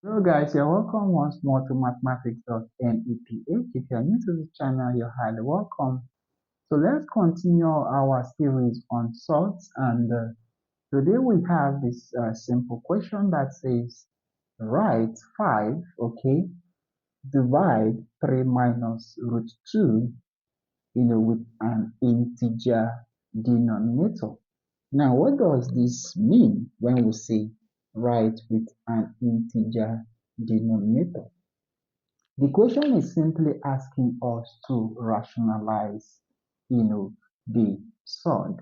Hello guys, you're welcome once more to mathematics.neph. If you're new to the channel, you're highly welcome. So let's continue our series on sorts, and today we have this simple question that says write 5, okay, divide 3 minus root 2, with an integer denominator. Now, what does this mean when we say write with an integer denominator? The question is simply asking us to rationalize, the surd.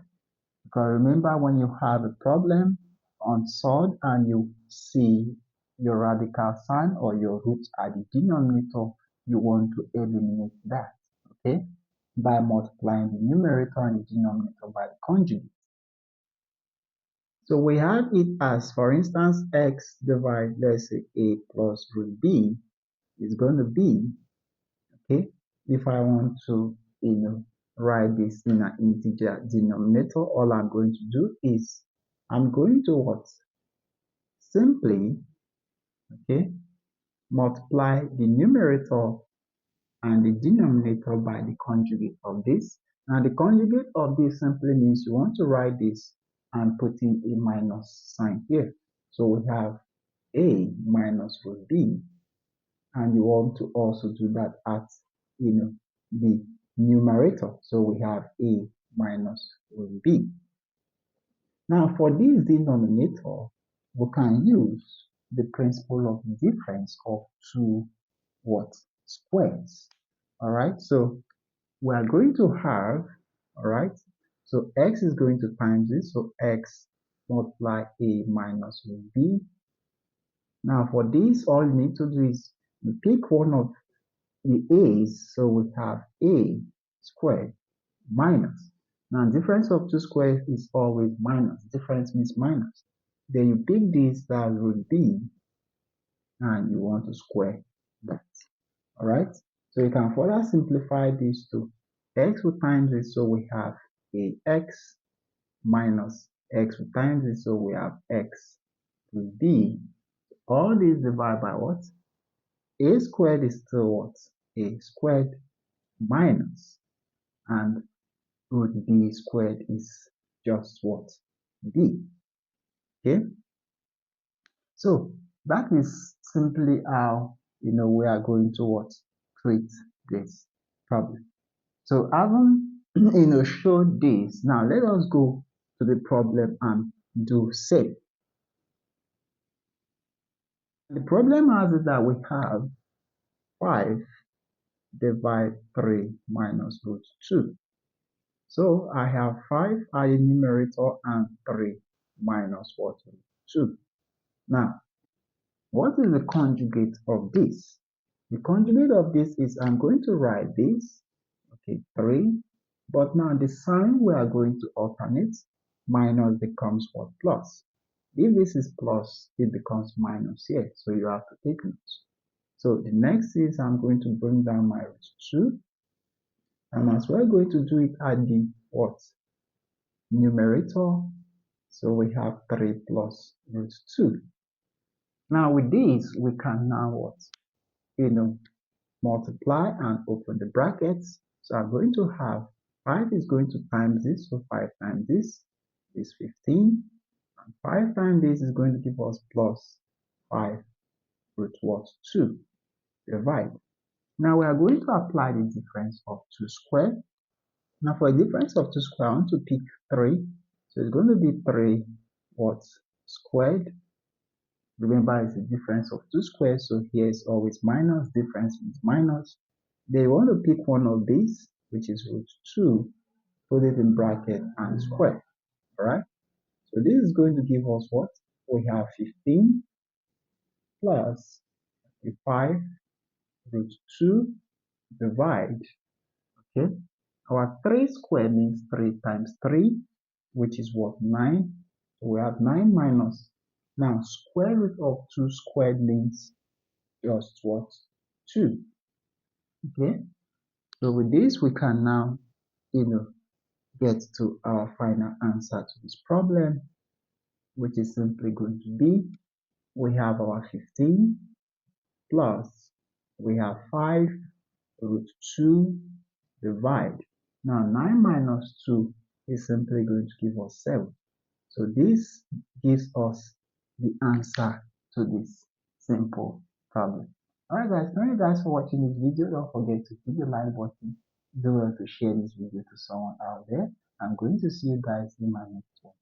Because remember, when you have a problem on surd and you see your radical sign or your root at the denominator, you want to eliminate that, okay, by multiplying the numerator and the denominator by the conjugate. So we have it as, for instance, x divided, let's say, a plus root b is going to be, okay, if I want to, write this in an integer denominator, all I'm going to do is I'm going to what? Simply, okay, multiply the numerator and the denominator by the conjugate of this. Now the conjugate of this simply means you want to write this and put in a minus sign here. So we have a minus root b, and you want to also do that at, the numerator. So we have a minus root b. Now for this denominator, we can use the principle of difference of two what? Squares. All right, so we are going to have, all right, so x is going to times this, so x multiply a minus root b. Now for this, all you need to do is you pick one of the a's, so we have a squared minus. Now difference of two squares is always minus. Difference means minus. Then you pick this, that root b, and you want to square that. All right, so you can further simplify this to x will times it, so we have a x minus x will times it, so we have x root b. All these divided by what? A squared is still what? A squared minus, and root b squared is just what? B. Okay, so that is simply how we are going to what? Treat this problem. So having showed this, now let us go to the problem and do same. The problem has it that we have 5 divide 3 minus root 2. So I have 5 at the numerator and 3 minus what? 2. Now, what is the conjugate of this? The conjugate of this is I'm going to write this, okay, 3, but now the sign we are going to alternate, minus becomes what? Plus. If this is plus, it becomes minus here, so you have to take notes. So the next is I'm going to bring down my root 2. I'm as well going to do it at the what? Numerator. So we have 3 plus root 2. Now with this, we can now what? Multiply and open the brackets. So I'm going to have 5 is going to times this, so 5 times this is 15. And 5 times this is going to give us plus 5 root what? 2. Divide. Now we are going to apply the difference of 2 squared. Now for a difference of 2 squared, I want to pick 3. So it's going to be 3 what? Squared. Remember, it's a difference of 2 squared, so here is always minus. Difference means minus. Then you want to pick one of these, which is root 2, put it in bracket and square. All right? So this is going to give us what? We have 15 plus 5 root 2 divide. Okay? Our 3 squared means 3 times 3, which is what? 9. So we have 9 minus. Now, square root of 2 squared means just what? 2. Okay? So with this, we can now, get to our final answer to this problem, which is simply going to be, we have our 15 plus we have 5 root 2 divide. Now 9 minus 2 is simply going to give us 7. So this gives us the answer to this simple problem. Alright guys, thank you guys for watching this video. Don't forget to hit the like button. Do well to share this video to someone out there. I'm going to see you guys in my next one.